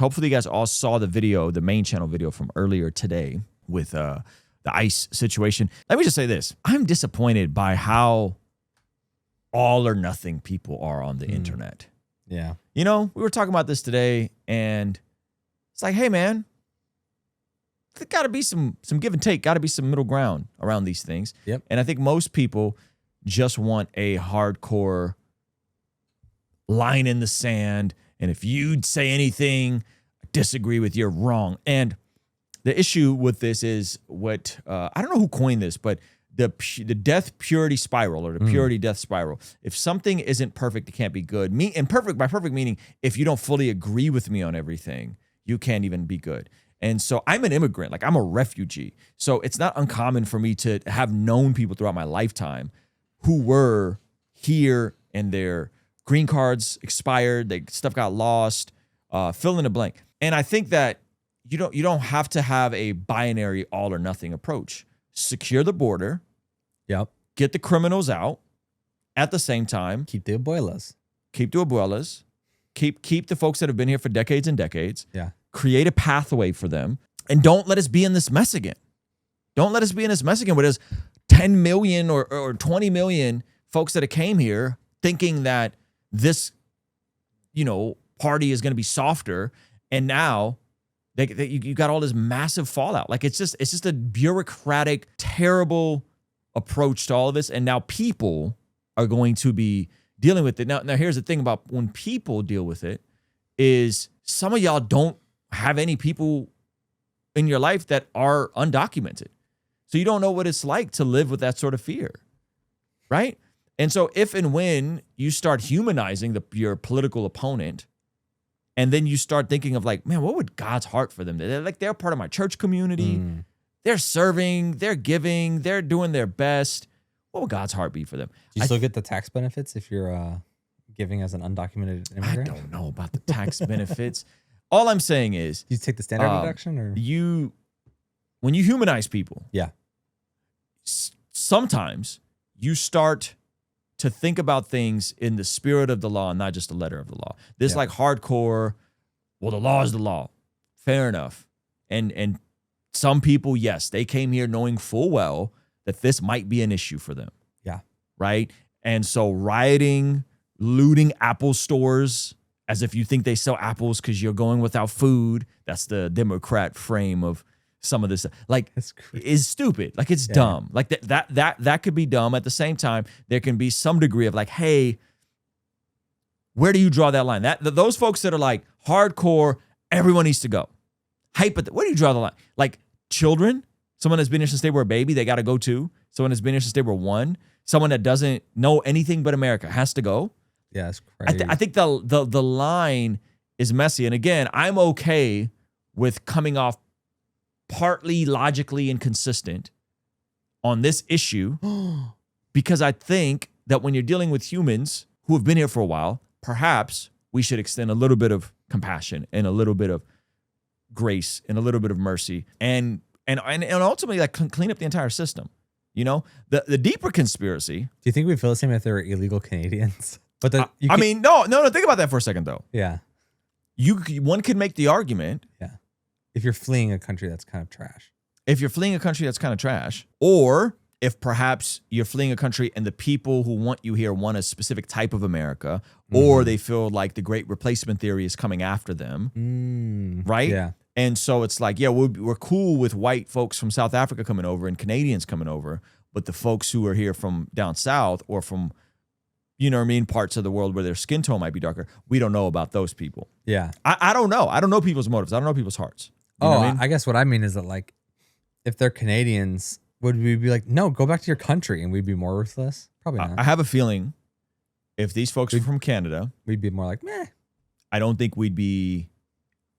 Hopefully you guys all saw the video, the main channel video from earlier today with the ICE situation. Let me just say this. I'm disappointed by how all or nothing people are on the internet. Yeah. You know, we were talking about this today, and it's like, hey, man, there got to be some give and take, got to be some middle ground around these things. Yep. And I think most people just want a hardcore line in the sand. And if you say anything, I disagree with, you're wrong. And the issue with this is what, I don't know who coined this, but the death purity spiral, or the purity death spiral. If something isn't perfect, it can't be good. And perfect, by perfect meaning, if you don't fully agree with me on everything, you can't even be good. And so I'm an immigrant, like I'm a refugee. So it's not uncommon for me to have known people throughout my lifetime who were here and their green cards expired, stuff got lost, fill in the blank. And I think that you don't have to have a binary all or nothing approach. Secure the border. Yep. Get the criminals out. At the same time, Keep the abuelas. Keep the abuelas. Keep the folks that have been here for decades and decades. Yeah. Create a pathway for them. And don't let us be in this mess again. Don't let us be in this mess again where there's 10 million or 20 million folks that came here thinking that this, party is going to be softer. And now you got all this massive fallout. Like it's just a bureaucratic, terrible approach to all of this. And now people are going to be dealing with it. Now here's the thing about when people deal with it is some of y'all don't have any people in your life that are undocumented. So you don't know what it's like to live with that sort of fear, right? And so if and when you start humanizing your political opponent, and then you start thinking of like, man, what would God's heart for them? They're part of my church community. They're serving, they're giving, they're doing their best. What would God's heart be for them? Do you still get the tax benefits if you're giving as an undocumented immigrant? I don't know about the tax benefits. All I'm saying is, Do you take the standard deduction, or when you humanize people, yeah, sometimes you start to think about things in the spirit of the law and not just the letter of the law. This like hardcore, well, the law is the law. Fair enough. And some people, yes, they came here knowing full well that this might be an issue for them. Yeah. Right? And so rioting, looting Apple stores as if you think they sell apples because you're going without food. That's the Democrat frame of some of this. Like, is stupid. Like, it's dumb. Like that could be dumb. At the same time, there can be some degree of like, hey, where do you draw that line? Those folks that are like hardcore, everyone needs to go. Where do you draw the line? Like children, someone that's been here since they were a baby, they got to go too. Someone that's been here since they were one. Someone that doesn't know anything but America has to go. Yeah, that's crazy. I think the line is messy. And again, I'm okay with coming off partly logically inconsistent on this issue because I think that when you're dealing with humans who have been here for a while, perhaps we should extend a little bit of compassion and a little bit of grace and a little bit of mercy and ultimately like clean up the entire system. You know, the deeper conspiracy. Do you think we feel the same if they were illegal Canadians? But no. Think about that for a second, though. Yeah, one could make the argument. Yeah, if you're fleeing a country that's kind of trash. If you're fleeing a country that's kind of trash, or if perhaps you're fleeing a country and the people who want you here want a specific type of America, or they feel like the great replacement theory is coming after them, right? Yeah. And so it's like, yeah, we're cool with white folks from South Africa coming over and Canadians coming over, but the folks who are here from down south or from, you know what I mean, parts of the world where their skin tone might be darker, we don't know about those people. Yeah. I don't know. I don't know people's motives. I don't know people's hearts. You know what I mean? I guess what I mean is that, like, if they're Canadians, would we be like, no, go back to your country, and we'd be more ruthless? Probably not. I have a feeling if these folks were from Canada, we'd be more like, meh. I don't think we'd be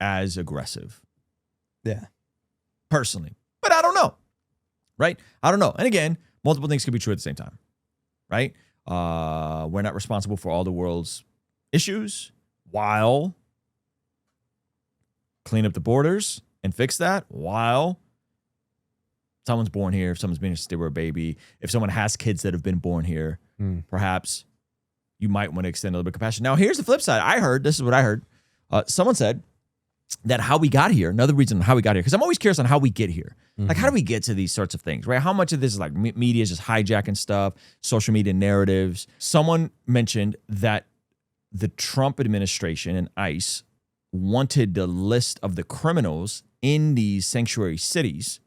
as aggressive. Yeah. Personally. But I don't know. Right? I don't know. And again, multiple things can be true at the same time. Right? We're not responsible for all the world's issues while clean up the borders and fix that while someone's born here, if someone's been here since they were a baby, if someone has kids that have been born here, perhaps you might want to extend a little bit of compassion. Now, here's the flip side. This is what I heard. Someone said, that how we got here, another reason how we got here, because I'm always curious on how we get here. Like, how do we get to these sorts of things, right? How much of this is like media is just hijacking stuff, social media narratives? Someone mentioned that the Trump administration and ICE wanted the list of the criminals in these sanctuary cities.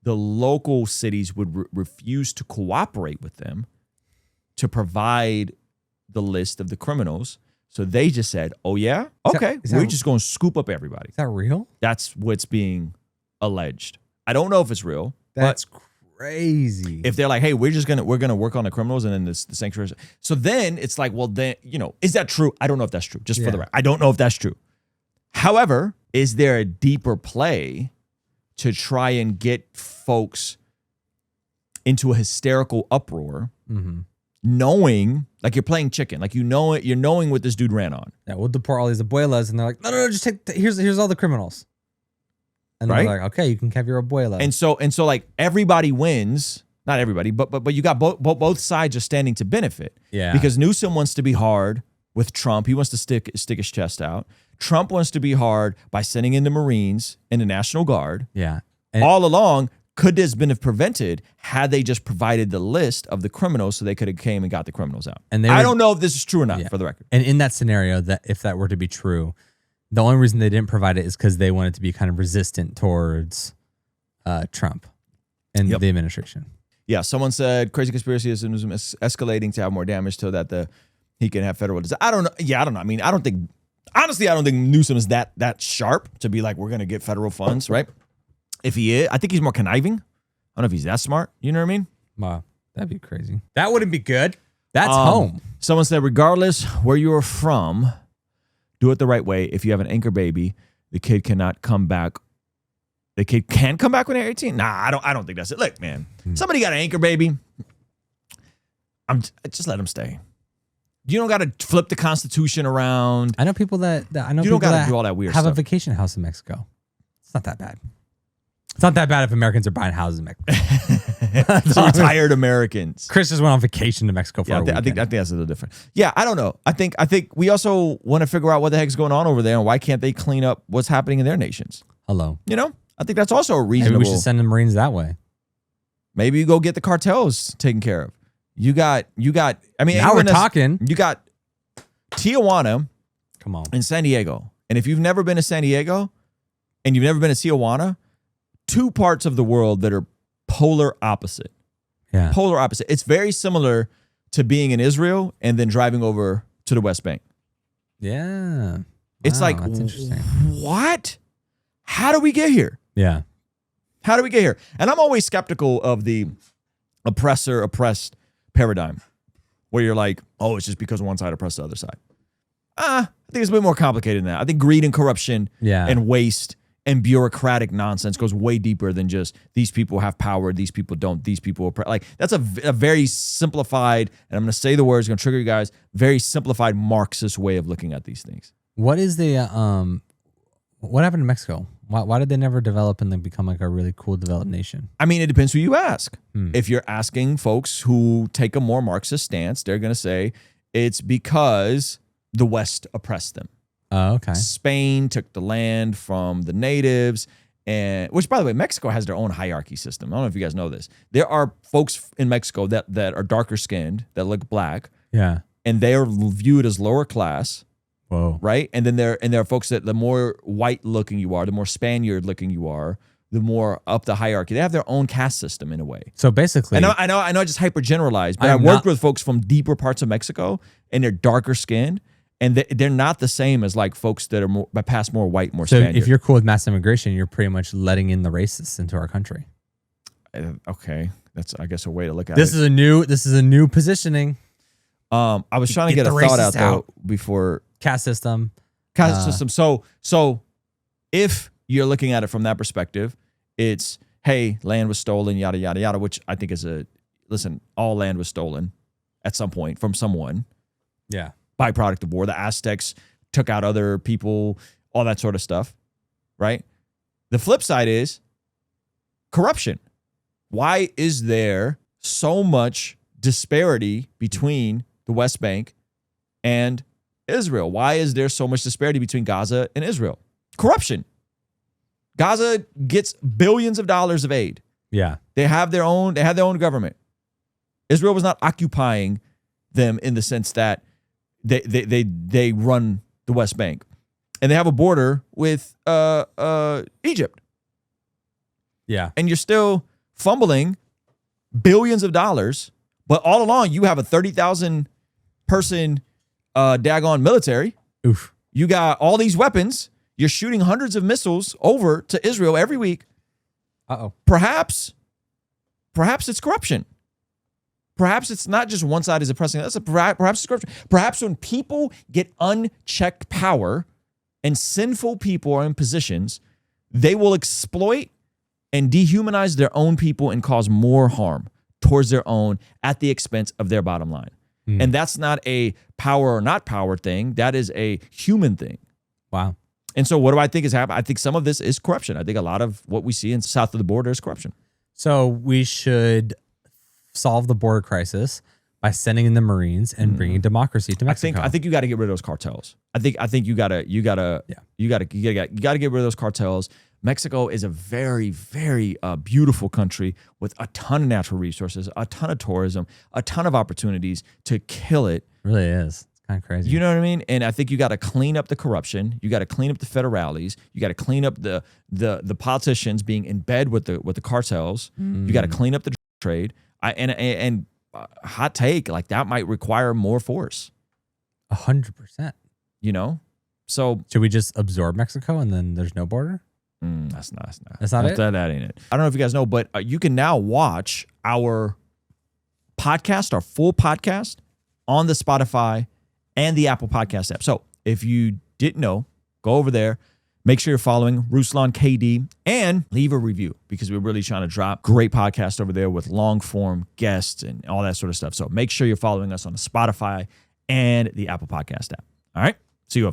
The local cities would refuse to cooperate with them to provide the list of the criminals. So they just said, oh, yeah? Okay, we're just going to scoop up everybody. Is that real? That's what's being alleged. I don't know if it's real. That's crazy. If they're like, hey, we're gonna work on the criminals and then the sanctuary. So then it's like, well, then, is that true? I don't know if that's true. Just for the record, I don't know if that's true. However, is there a deeper play to try and get folks into a hysterical uproar, knowing, like you're playing chicken, like you're knowing what this dude ran on? Yeah, we'll deport all these abuelas, and they're like, no, just take. Here's all the criminals. And they're like, okay, you can have your abuela. And so like everybody wins. Not everybody, but you got both sides are standing to benefit. Yeah. Because Newsom wants to be hard with Trump. He wants to stick his chest out. Trump wants to be hard by sending in the Marines and the National Guard. Yeah. All along, could this been prevented had they just provided the list of the criminals so they could have came and got the criminals out? And I don't know if this is true or not, for the record. And in that scenario, that if that were to be true, the only reason they didn't provide it is because they wanted to be kind of resistant towards Trump and the administration. Yeah, someone said crazy conspiracy is escalating to have more damage so that he can have federal. I don't know. Yeah, I don't know. I mean, I don't think Newsom is that sharp to be like, we're gonna get federal funds, right? If he is, I think he's more conniving. I don't know if he's that smart. You know what I mean? Wow, that'd be crazy. That wouldn't be good. That's home. Someone said, regardless where you are from, do it the right way. If you have an anchor baby, the kid cannot come back. The kid can come back when they're 18? Nah, I don't think that's it. Look, man, somebody got an anchor baby. Just let him stay. You don't got to flip the Constitution around. I know people that you don't got to do all that weird stuff. Have a vacation house in Mexico. It's not that bad. It's not that bad if Americans are buying houses in Mexico. So retired Americans. Chris just went on vacation to Mexico for a weekend. I think that's a little different. Yeah, I don't know. I think we also want to figure out what the heck's going on over there and why can't they clean up what's happening in their nations. Hello. I think that's also a reasonable. Maybe we should send the Marines that way. Maybe you go get the cartels taken care of. You got. I mean, now we're talking. You got Tijuana. Come on. In San Diego. And if you've never been to San Diego and you've never been to Tijuana, two parts of the world that are polar opposite. Yeah. Polar opposite. It's very similar to being in Israel and then driving over to the West Bank. Yeah. It's like, that's interesting. What? How do we get here? Yeah. How do we get here? And I'm always skeptical of the oppressor-oppressed paradigm where you're like, oh, it's just because one side oppressed the other side. I think it's a bit more complicated than that. I think greed and corruption and waste and bureaucratic nonsense goes way deeper than just these people have power, these people don't, these people are like, that's a very simplified, and I'm going to say the words, going to trigger you guys, very simplified Marxist way of looking at these things. What is the, what happened to Mexico? Why did they never develop and then become like a really cool developed nation? I mean, it depends who you ask. If you're asking folks who take a more Marxist stance, they're going to say it's because the West oppressed them. Oh, okay. Spain took the land from the natives, and which, by the way, Mexico has their own hierarchy system. I don't know if you guys know this. There are folks in Mexico that are darker skinned, that look black. Yeah. And they are viewed as lower class. Whoa. Right? And then there are folks that the more white looking you are, the more Spaniard looking you are, the more up the hierarchy. They have their own caste system in a way. So basically, I know I just hyper generalized, but I worked with folks from deeper parts of Mexico and they're darker skinned. And they're not the same as like folks that are more past more white, more Spaniard. So if you're cool with mass immigration, you're pretty much letting in the racists into our country. Okay, that's I guess a way to look at this. it. This is a new positioning. I was trying to get a thought out though before caste system. So if you're looking at it from that perspective, it's hey, land was stolen, yada yada yada, which I think is all land was stolen at some point from someone. Yeah. Byproduct of war. The Aztecs took out other people, all that sort of stuff, right? The flip side is corruption. Why is there so much disparity between the West Bank and Israel? Why is there so much disparity between Gaza and Israel? Corruption. Gaza gets billions of dollars of aid. Yeah. They have their own government. Israel was not occupying them in the sense that they run the West Bank. And they have a border with Egypt. Yeah. And you're still fumbling billions of dollars, but all along you have a 30,000 person daggone military. Oof. You got all these weapons. You're shooting hundreds of missiles over to Israel every week. Uh-oh. Perhaps it's corruption. Perhaps it's not just one side is oppressing. Perhaps it's corruption. Perhaps when people get unchecked power and sinful people are in positions, they will exploit and dehumanize their own people and cause more harm towards their own at the expense of their bottom line. And that's not a power or not power thing. That is a human thing. Wow. And so what do I think is happening? I think some of this is corruption. I think a lot of what we see in south of the border is corruption. So we should solve the border crisis by sending in the Marines and bringing democracy to Mexico. I think you got to get rid of those cartels. I think you got to get rid of those cartels. Mexico is a very, very beautiful country with a ton of natural resources, a ton of tourism, a ton of opportunities to kill it. It really is. It's kind of crazy. You know what I mean? And I think you got to clean up the corruption. You got to clean up the federales. You got to clean up the politicians being in bed with the cartels. You got to clean up the trade. Hot take, like that might require more force. 100%. You know? So should we just absorb Mexico and then there's no border? That's not it? That ain't it. I don't know if you guys know, but you can now watch our podcast, our full podcast, on the Spotify and the Apple Podcast app. So if you didn't know, go over there. Make sure you're following Ruslan KD and leave a review because we're really trying to drop great podcast over there with long form guests and all that sort of stuff. So make sure you're following us on the Spotify and the Apple Podcast app. All right. See you over there.